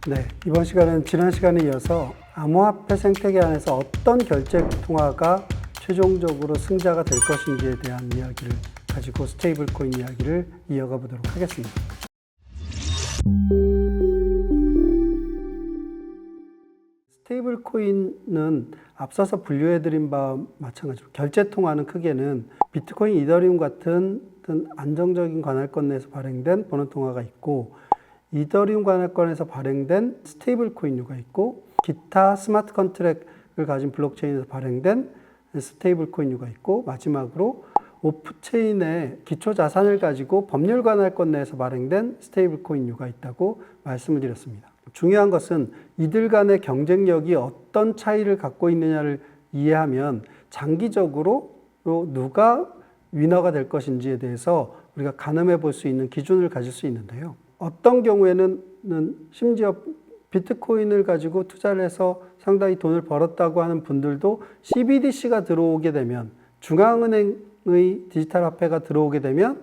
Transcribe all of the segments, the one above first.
네, 이번 시간은 지난 시간에 이어서 암호화폐 생태계 안에서 어떤 결제 통화가 최종적으로 승자가 될 것인지에 대한 이야기를 가지고 스테이블 코인 이야기를 이어가 보도록 하겠습니다. 스테이블 코인은 앞서서 분류해드린 바와 마찬가지로 결제 통화는 크게는 비트코인, 이더리움 같은 안정적인 관할권 내에서 발행된 번호 통화가 있고, 이더리움 관할권에서 발행된 스테이블 코인류가 있고, 기타 스마트 컨트랙을 가진 블록체인에서 발행된 스테이블 코인류가 있고, 마지막으로 오프체인의 기초 자산을 가지고 법률 관할권 내에서 발행된 스테이블 코인류가 있다고 말씀을 드렸습니다. 중요한 것은 이들 간의 경쟁력이 어떤 차이를 갖고 있느냐를 이해하면 장기적으로 누가 위너가 될 것인지에 대해서 우리가 가늠해 볼 수 있는 기준을 가질 수 있는데요. 어떤 경우에는 심지어 비트코인을 가지고 투자를 해서 상당히 돈을 벌었다고 하는 분들도 CBDC가 들어오게 되면, 중앙은행의 디지털 화폐가 들어오게 되면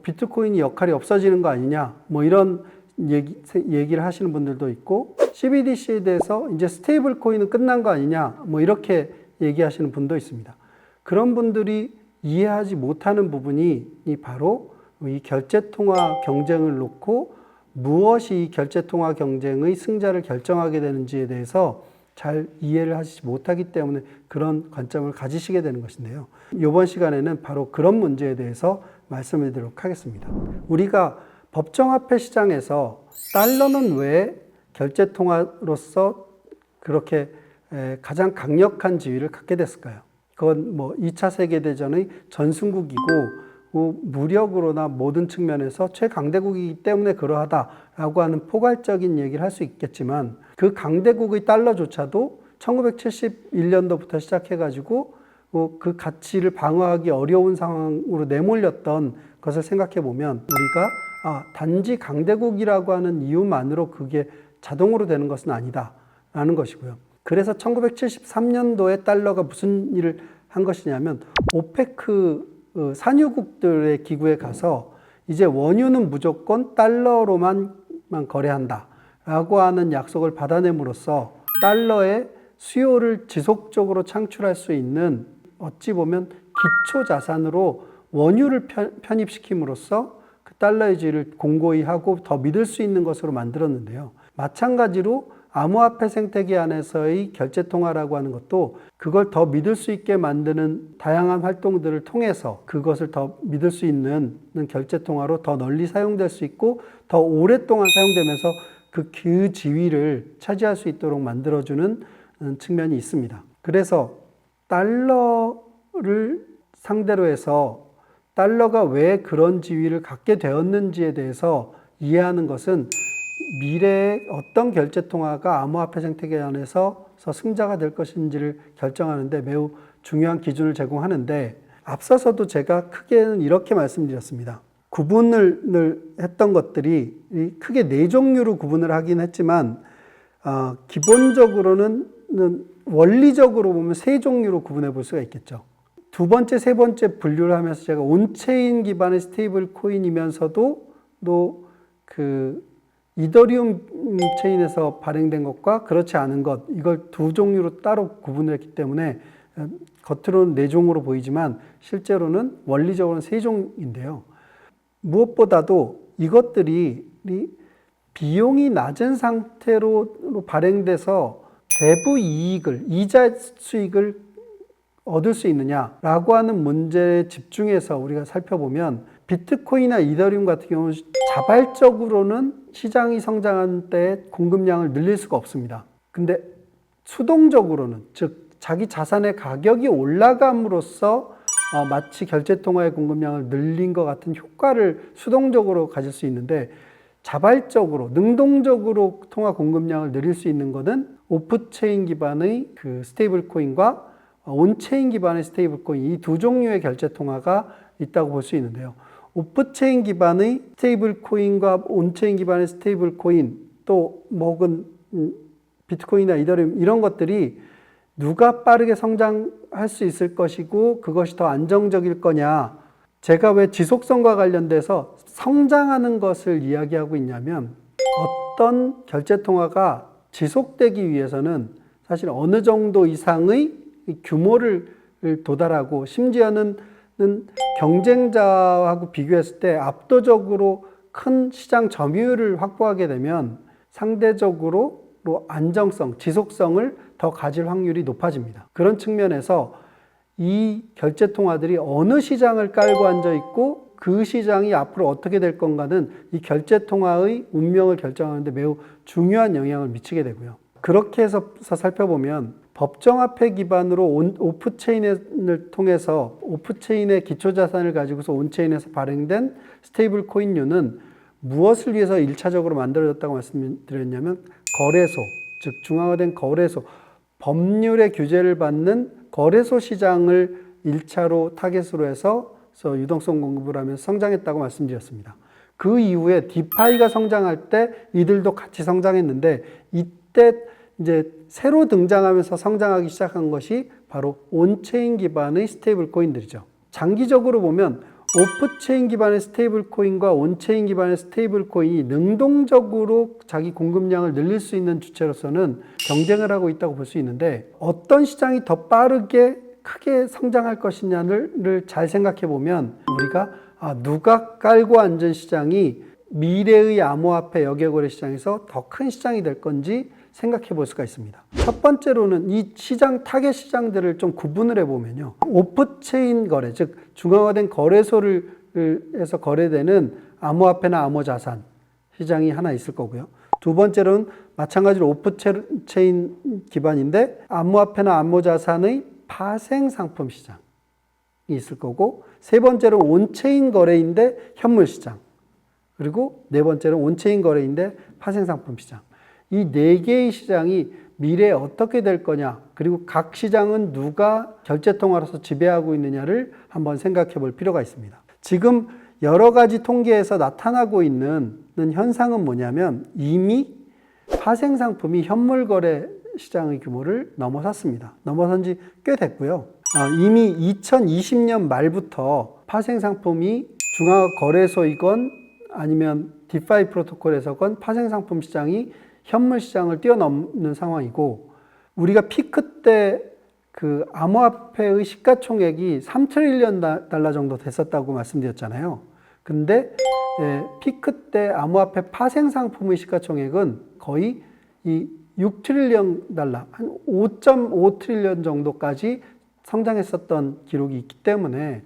비트코인이 역할이 없어지는 거 아니냐, 뭐 이런 얘기를 하시는 분들도 있고, CBDC에 대해서 이제 스테이블 코인은 끝난 거 아니냐, 뭐 이렇게 얘기하시는 분도 있습니다. 그런 분들이 이해하지 못하는 부분이 바로 이 결제통화 경쟁을 놓고 무엇이 이 결제통화 경쟁의 승자를 결정하게 되는지에 대해서 잘 이해를 하시지 못하기 때문에 그런 관점을 가지시게 되는 것인데요. 이번 시간에는 바로 그런 문제에 대해서 말씀을 드리도록 하겠습니다. 우리가 법정화폐 시장에서 달러는 왜 결제통화로서 그렇게 가장 강력한 지위를 갖게 됐을까요? 그건 뭐 2차 세계대전의 전승국이고 무력으로나 모든 측면에서 최강대국이기 때문에 그러하다라고 하는 포괄적인 얘기를 할 수 있겠지만, 그 강대국의 달러조차도 1971년도부터 시작해가지고 그 가치를 방어하기 어려운 상황으로 내몰렸던 것을 생각해 보면 우리가 단지 강대국이라고 하는 이유만으로 그게 자동으로 되는 것은 아니다라는 것이고요. 그래서 1973년도에 달러가 무슨 일을 한 것이냐면, 오페크 산유국들의 기구에 가서 이제 원유는 무조건 달러로만 거래한다라고 하는 약속을 받아냄으로써 달러의 수요를 지속적으로 창출할 수 있는, 어찌 보면 기초 자산으로 원유를 편입시킴으로써 그 달러의 지위를 공고히 하고 더 믿을 수 있는 것으로 만들었는데요. 마찬가지로 암호화폐 생태계 안에서의 결제통화라고 하는 것도 그걸 더 믿을 수 있게 만드는 다양한 활동들을 통해서 그것을 더 믿을 수 있는 결제통화로 더 널리 사용될 수 있고 더 오랫동안 사용되면서 그 지위를 차지할 수 있도록 만들어주는 측면이 있습니다. 그래서 달러를 상대로 해서 달러가 왜 그런 지위를 갖게 되었는지에 대해서 이해하는 것은 미래의 어떤 결제통화가 암호화폐 생태계 안에서 승자가 될 것인지를 결정하는데 매우 중요한 기준을 제공하는데, 앞서서도 제가 크게는 이렇게 말씀드렸습니다. 구분을 했던 것들이 크게 4종류로 구분을 하긴 했지만, 기본적으로는 원리적으로 보면 3종류로 구분해 볼 수가 있겠죠. 두 번째, 세 번째 분류를 하면서 제가 온체인 기반의 스테이블 코인이면서도 이더리움 체인에서 발행된 것과 그렇지 않은 것, 이걸 두 종류로 따로 구분을 했기 때문에 겉으로는 4종으로 보이지만 실제로는 원리적으로는 3종인데요. 무엇보다도 이것들이 비용이 낮은 상태로 발행돼서 대부 이익을, 이자 수익을 얻을 수 있느냐라고 하는 문제에 집중해서 우리가 살펴보면, 비트코인이나 이더리움 같은 경우는 자발적으로는 시장이 성장한 때 공급량을 늘릴 수가 없습니다. 근데 수동적으로는, 즉 자기 자산의 가격이 올라감으로써 마치 결제통화의 공급량을 늘린 것 같은 효과를 수동적으로 가질 수 있는데, 자발적으로, 능동적으로 통화 공급량을 늘릴 수 있는 것은 오프체인 기반의 그 스테이블 코인과 온체인 기반의 스테이블 코인, 이 두 종류의 결제 통화가 있다고 볼 수 있는데요. 오프체인 기반의 스테이블 코인과 온체인 기반의 스테이블 코인, 또 혹은 비트코인이나 이더리움, 이런 것들이 누가 빠르게 성장할 수 있을 것이고 그것이 더 안정적일 거냐, 제가 왜 지속성과 관련돼서 성장하는 것을 이야기하고 있냐면, 어떤 결제 통화가 지속되기 위해서는 사실 어느 정도 이상의 규모를 도달하고 심지어는 경쟁자하고 비교했을 때 압도적으로 큰 시장 점유율을 확보하게 되면 상대적으로 안정성, 지속성을 더 가질 확률이 높아집니다. 그런 측면에서 이 결제 통화들이 어느 시장을 깔고 앉아 있고 그 시장이 앞으로 어떻게 될 건가는 이 결제 통화의 운명을 결정하는 데 매우 중요한 영향을 미치게 되고요. 그렇게 해서 살펴보면 법정화폐 기반으로 오프체인을 통해서 오프체인의 기초자산을 가지고서 온체인에서 발행된 스테이블 코인류는 무엇을 위해서 1차적으로 만들어졌다고 말씀드렸냐면 거래소, 즉 중앙화된 거래소, 법률의 규제를 받는 거래소 시장을 1차로 타겟으로 해서 유동성 공급을 하면서 성장했다고 말씀드렸습니다. 그 이후에 디파이가 성장할 때 이들도 같이 성장했는데 이때 이제 새로 등장하면서 성장하기 시작한 것이 바로 온체인 기반의 스테이블 코인들이죠. 장기적으로 보면 오프체인 기반의 스테이블 코인과 온체인 기반의 스테이블 코인이 능동적으로 자기 공급량을 늘릴 수 있는 주체로서는 경쟁을 하고 있다고 볼 수 있는데 어떤 시장이 더 빠르게 크게 성장할 것이냐를 잘 생각해 보면 우리가 누가 깔고 앉은 시장이 미래의 암호화폐 여객거래 시장에서 더 큰 시장이 될 건지 생각해 볼 수가 있습니다. 첫 번째로는 이 시장 타겟 시장들을 좀 구분을 해보면요. 오프체인 거래, 즉 중앙화된 거래소를 해서 거래되는 암호화폐나 암호자산 시장이 하나 있을 거고요. 두 번째로는 마찬가지로 오프체인 기반인데 암호화폐나 암호자산의 파생상품 시장이 있을 거고, 세 번째로는 온체인 거래인데 현물 시장, 그리고 네 번째로는 온체인 거래인데 파생상품 시장. 이 네 개의 시장이 미래에 어떻게 될 거냐, 그리고 각 시장은 누가 결제통화로서 지배하고 있느냐를 한번 생각해 볼 필요가 있습니다. 지금 여러 가지 통계에서 나타나고 있는 현상은 뭐냐면 이미 파생상품이 현물거래 시장의 규모를 넘어섰습니다. 넘어선 지 꽤 됐고요. 이미 2020년 말부터 파생상품이 중앙거래소이건 아니면 디파이 프로토콜에서건 파생상품 시장이 현물 시장을 뛰어넘는 상황이고, 우리가 피크 때 그 암호화폐의 시가총액이 3트릴리언 달러 정도 됐었다고 말씀드렸잖아요. 근데 피크 때 암호화폐 파생상품의 시가총액은 거의 이 6트릴리언 달러, 한 5.5 트릴리언 정도까지 성장했었던 기록이 있기 때문에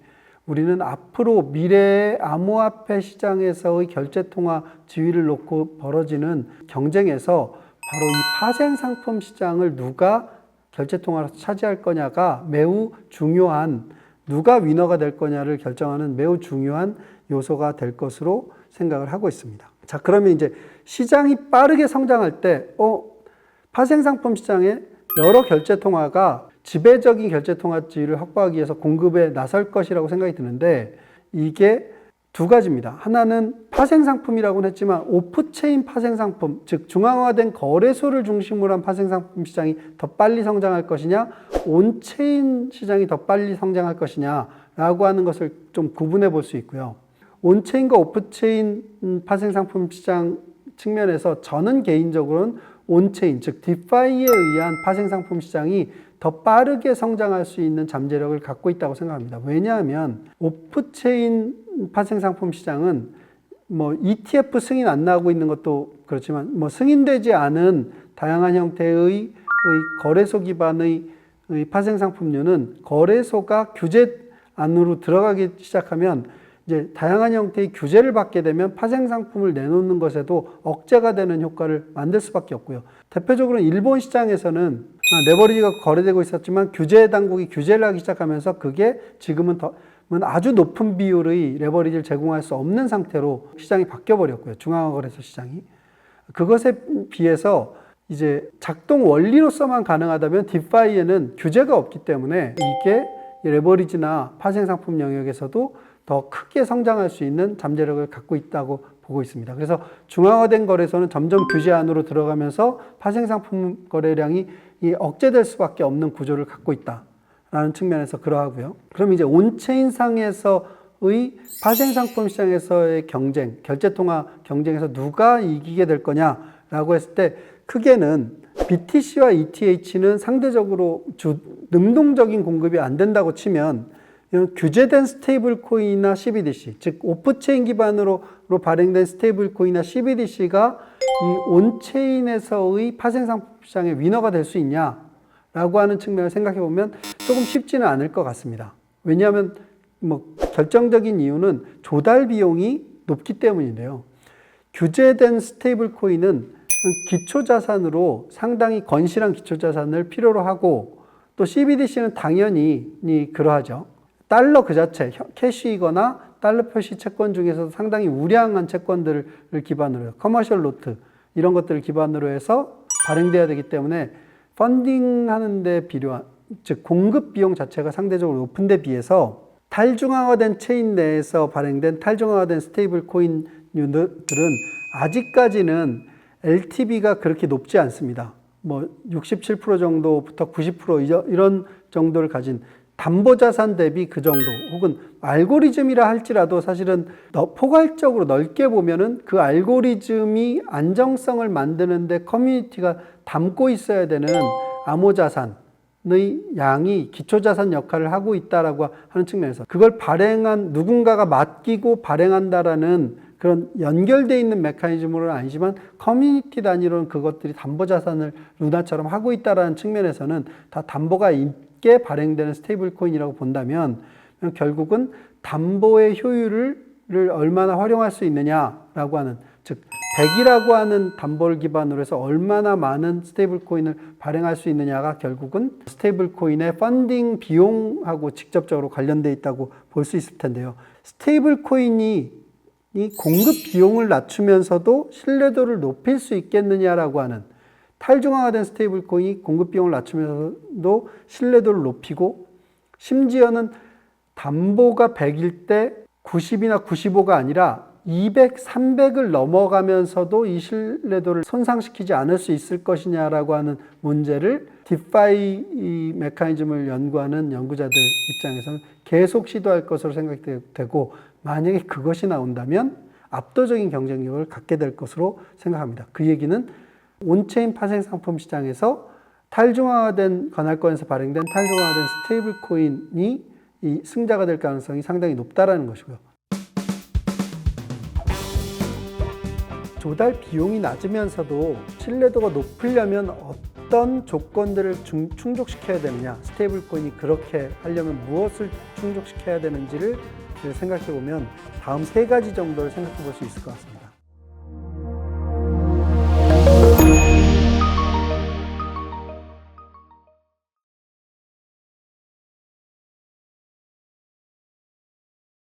우리는 앞으로 미래의 암호화폐 시장에서의 결제통화 지위를 놓고 벌어지는 경쟁에서 바로 이 파생상품 시장을 누가 결제통화로 차지할 거냐가 매우 중요한, 누가 위너가 될 거냐를 결정하는 매우 중요한 요소가 될 것으로 생각을 하고 있습니다. 자, 그러면 이제 시장이 빠르게 성장할 때 파생상품 시장에 여러 결제통화가 지배적인 결제통화지위를 확보하기 위해서 공급에 나설 것이라고 생각이 드는데, 이게 두 가지입니다. 하나는 파생상품이라고는 했지만 오프체인 파생상품, 즉 중앙화된 거래소를 중심으로 한 파생상품 시장이 더 빨리 성장할 것이냐, 온체인 시장이 더 빨리 성장할 것이냐라고 하는 것을 좀 구분해 볼 수 있고요. 온체인과 오프체인 파생상품 시장 측면에서 저는 개인적으로는 온체인, 즉 디파이에 의한 파생상품 시장이 더 빠르게 성장할 수 있는 잠재력을 갖고 있다고 생각합니다. 왜냐하면 오프체인 파생상품 시장은 ETF 승인 안 나오고 있는 것도 그렇지만 승인되지 않은 다양한 형태의 거래소 기반의 파생상품류는 거래소가 규제 안으로 들어가기 시작하면 이제 다양한 형태의 규제를 받게 되면 파생상품을 내놓는 것에도 억제가 되는 효과를 만들 수밖에 없고요. 대표적으로 일본 시장에서는 레버리지가 거래되고 있었지만 규제 당국이 규제를 하기 시작하면서 그게 지금은 아주 높은 비율의 레버리지를 제공할 수 없는 상태로 시장이 바뀌어버렸고요. 중앙화거래소 시장이. 그것에 비해서 이제 작동 원리로서만 가능하다면 디파이에는 규제가 없기 때문에 이게 레버리지나 파생상품 영역에서도 더 크게 성장할 수 있는 잠재력을 갖고 있다고 보고 있습니다. 그래서 중앙화된 거래소는 점점 규제 안으로 들어가면서 파생상품 거래량이 억제될 수밖에 없는 구조를 갖고 있다라는 측면에서 그러하고요. 그럼 이제 온체인상에서 파생 상품 시장에서의 경쟁, 결제통화 경쟁에서 누가 이기게 될 거냐라고 했을 때 크게는 BTC와 ETH는 상대적으로 능동적인 공급이 안 된다고 치면 이런 규제된 스테이블 코인이나 CBDC, 즉 오프체인 기반으로 발행된 스테이블 코인이나 CBDC가 이 온체인에서의 파생 상품 시장의 위너가 될 수 있냐라고 하는 측면을 생각해 보면 조금 쉽지는 않을 것 같습니다. 왜냐하면 결정적인 이유는 조달 비용이 높기 때문인데요. 규제된 스테이블 코인은 기초자산으로 상당히 건실한 기초자산을 필요로 하고 또 CBDC는 당연히 그러하죠. 달러 그 자체, 캐시이거나 달러 표시 채권 중에서도 상당히 우량한 채권들을 기반으로 해요. 커머셜 노트 이런 것들을 기반으로 해서 발행돼야 되기 때문에 펀딩하는 데 필요한, 즉 공급 비용 자체가 상대적으로 높은 데 비해서 탈중앙화된 체인 내에서 발행된 탈중앙화된 스테이블 코인들은 아직까지는 LTV가 그렇게 높지 않습니다. 67% 정도부터 90% 이런 정도를 가진 담보자산 대비 그 정도, 혹은 알고리즘이라 할지라도 사실은 포괄적으로 넓게 보면은 그 알고리즘이 안정성을 만드는데 커뮤니티가 담고 있어야 되는 암호자산의 양이 기초자산 역할을 하고 있다라고 하는 측면에서 그걸 누군가가 맡기고 발행한다라는 그런 연결되어 있는 메커니즘으로는 아니지만 커뮤니티 단위로는 그것들이 담보자산을 루나처럼 하고 있다라는 측면에서는 다 담보가 있게 발행되는 스테이블 코인이라고 본다면 결국은 담보의 효율을 얼마나 활용할 수 있느냐라고 하는, 즉 100이라고 하는 담보를 기반으로 해서 얼마나 많은 스테이블 코인을 발행할 수 있느냐가 결국은 스테이블 코인의 펀딩 비용하고 직접적으로 관련되어 있다고 볼 수 있을 텐데요. 스테이블 코인이 이 공급 비용을 낮추면서도 신뢰도를 높일 수 있겠느냐라고 하는, 탈중앙화된 스테이블 코인이 공급 비용을 낮추면서도 신뢰도를 높이고 심지어는 담보가 100일 때 90이나 95가 아니라 200, 300을 넘어가면서도 이 신뢰도를 손상시키지 않을 수 있을 것이냐라고 하는 문제를 디파이 메커니즘을 연구하는 연구자들 입장에서는 계속 시도할 것으로 생각되고, 만약에 그것이 나온다면 압도적인 경쟁력을 갖게 될 것으로 생각합니다. 그 얘기는 온체인 파생 상품 시장에서 탈중앙화된 관할권에서 발행된 탈중앙화된 스테이블 코인이 이 승자가 될 가능성이 상당히 높다라는 것이고요. 조달 비용이 낮으면서도 신뢰도가 높으려면 어떤 조건들을 충족시켜야 되느냐, 스테이블 코인이 그렇게 하려면 무엇을 충족시켜야 되는지를 생각해 보면 다음 3가지 정도를 생각해 볼 수 있을 것 같습니다.